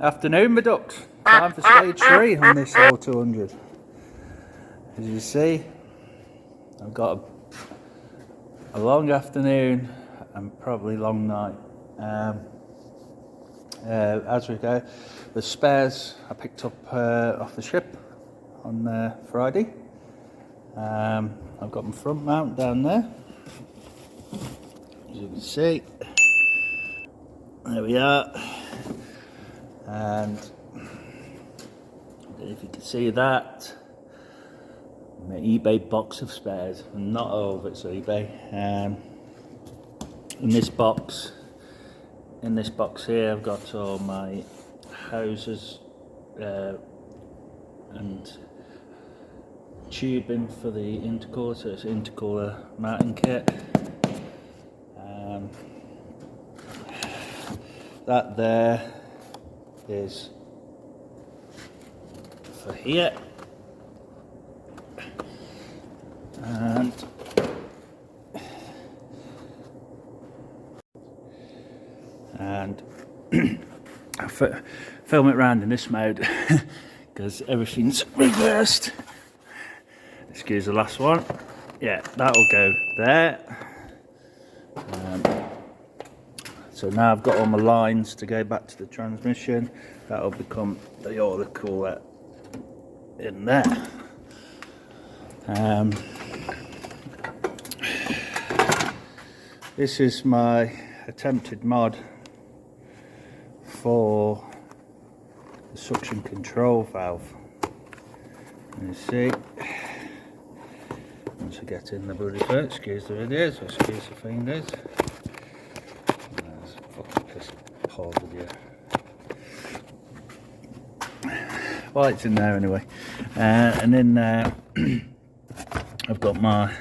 Afternoon, my ducks. Time for stage 3 on this L200. As you see, I've got a long afternoon and probably long night. As we go, the spares I picked up off the ship on Friday. I've got my front mount down there, as you can see. There we are. And if you can see that, my eBay box of spares, and not all of it's eBay. In this box here, I've got all my hoses and tubing for the intercooler, so it's intercooler mounting kit. That there is for here, and I film it around in this mode because everything's reversed. Excuse the last one. Yeah, that'll go there. So now I've got all my lines to go back to the transmission. That'll become the oil cooler in there. This is my attempted mod for the suction control valve. You see, once I get in the bloody foot, excuse the videos, excuse the fingers. There's a fucking piss poor video. Well, it's in there anyway. And then I've got my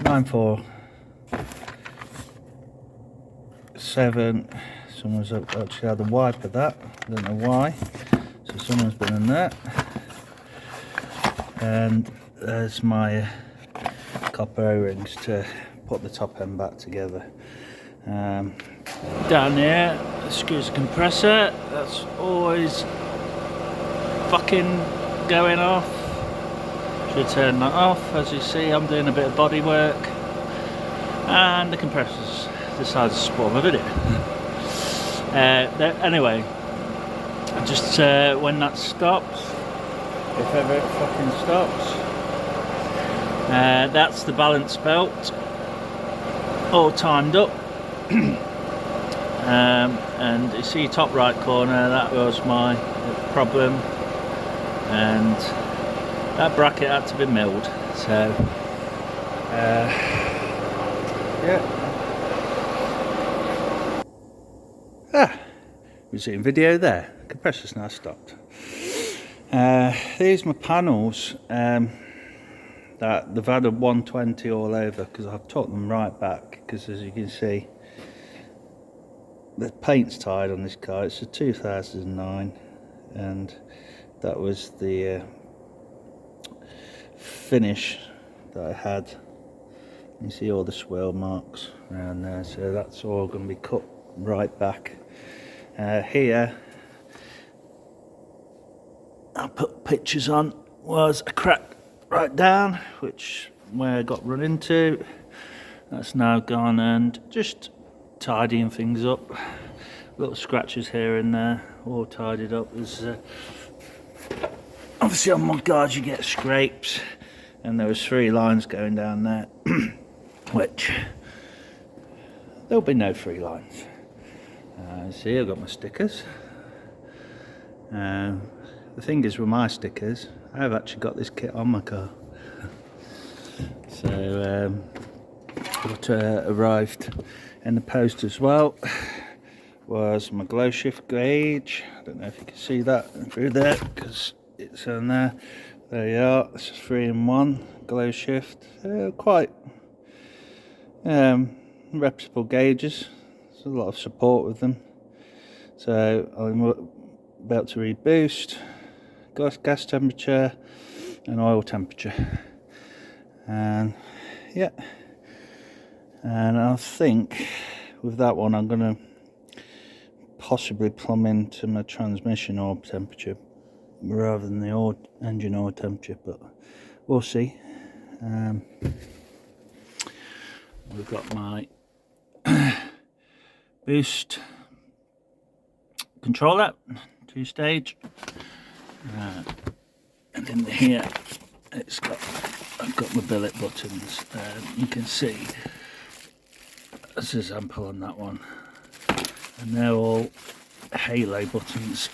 947. Someone's actually had a wipe of that. I don't know why. So someone's been in there. And there's my copper O-rings to put the top end back together. Down here, excuse the compressor. That's always fucking going off. Should turn that off. As you see, I'm doing a bit of body work, and the compressor's decided to spoil my video. Anyway, just when that stops, if ever it fucking stops, that's the balance belt all timed up. And you see top right corner, that was my problem, and that bracket had to be milled. So yeah. Resume video there. Compressor's now stopped. These are my panels that they've had a 120 all over, because I've took them right back, because as you can see, the paint's tied on this car. It's a 2009, and that was the finish that I had. You see all the swirl marks around there, so that's all going to be cut right back. Here I put pictures on, was a crack right down, which where I got run into. That's now gone, and just tidying things up. Little scratches here and there, all tidied up. There's obviously on mud guards you get scrapes, and there was 3 lines going down there, which there'll be no 3 lines. See, I've got my stickers. The thing is with my stickers, I've actually got this kit on my car. So what arrived in the post as well was my glow shift gauge. I don't know if you can see that through there because it's on there. There you are. It's a 3-in-1 glow shift. Quite reputable gauges. There's a lot of support with them. So I'm about to read boost, gas temperature and oil temperature, and yeah, and I think with that one I'm going to possibly plumbing to my transmission oil temperature rather than the engine oil temperature, but we'll see. We've got my boost controller, 2-stage, and in here I've got my billet buttons. You can see there's a example on that one, and they're all halo buttons.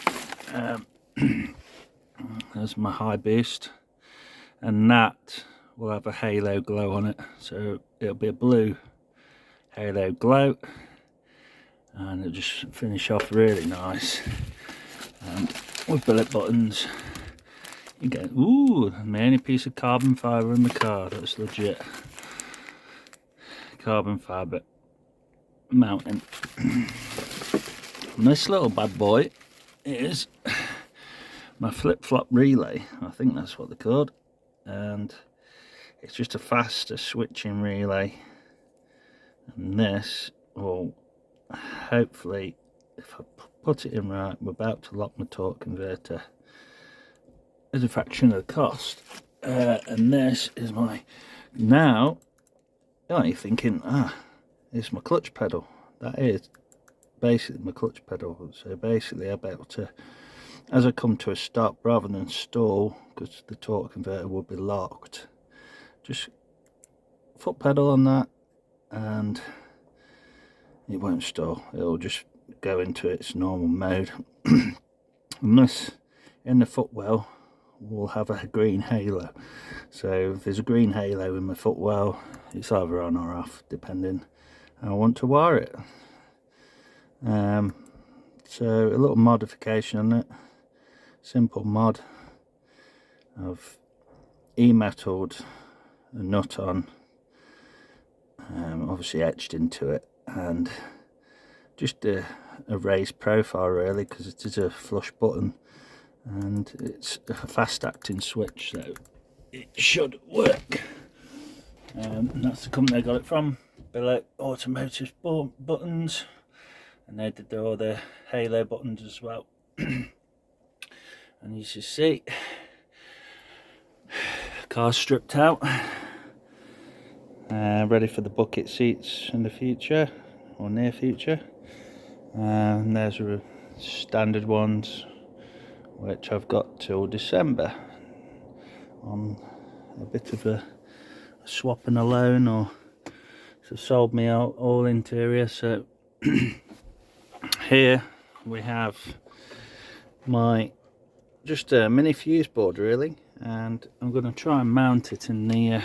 There's my high boost, and that will have a halo glow on it, so it'll be a blue halo glow, and it'll just finish off really nice. And with billet buttons, you get, ooh, my only piece of carbon fibre in the car. That's legit carbon fibre mounting. And this little bad boy is my flip-flop relay. I think that's what they're called, and it's just a faster switching relay. And this will hopefully, if I put it in right, we're about to lock my torque converter as a fraction of the cost. And this is my, now you're thinking, it's my clutch pedal. That is basically my clutch pedal. So basically I'll be able to, as I come to a stop, rather than stall because the torque converter will be locked, just foot pedal on that and it won't stall. It'll just go into its normal mode. And this in the footwell will have a green halo, so if there's a green halo in my footwell, it's either on or off depending how I want to wire it. So a little modification on it, simple mod. I've e-metalled a nut on, obviously etched into it, and just a raised profile really, because it is a flush button and it's a fast acting switch, so it should work. And that's the company I got it from, Billet Automotive Buttons, and they did all the halo buttons as well. And you can see car stripped out, ready for the bucket seats in the future or near future. And there's the standard ones, which I've got till December on a bit of a swap and a loan, or so sold me out all interior. So here we have my just a mini fuse board really, and I'm going to try and mount it in the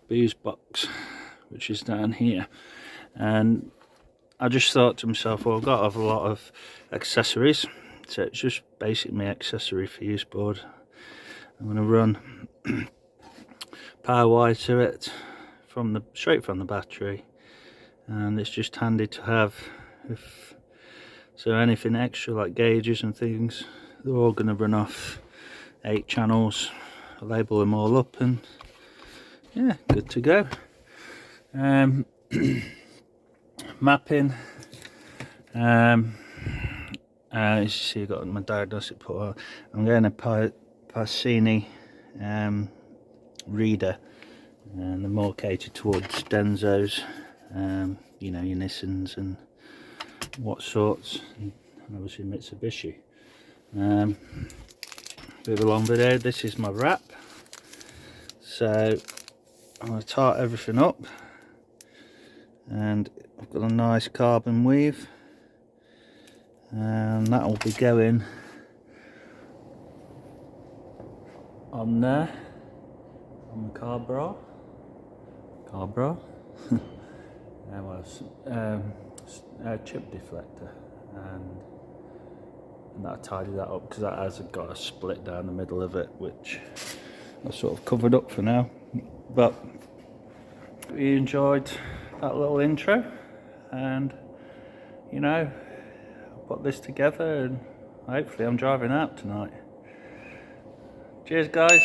booze box, which is down here. And I just thought to myself, well, I've got to have a lot of accessories, so it's just basically my accessory fuse board. I'm going to run power wire to it straight from the battery, and it's just handy to have. So anything extra like gauges and things, they're all going to run off 8 channels. I'll label them all up, and yeah, good to go. Mapping, as you see, I've got my diagnostic put on. I'm getting a Pacini reader, and they're more catered towards Denzos, you know, your Nissans and what sorts, and obviously Mitsubishi. Bit of a long video. This is my wrap, so I'm going to tart everything up, and I've got a nice carbon weave, and that will be going on there on the car bra there was a chip deflector, and that tidied that up because that has got a split down the middle of it, which I've sort of covered up for now. But we enjoyed that little intro, and you know, I'll put this together and hopefully I'm driving out tonight. Cheers guys.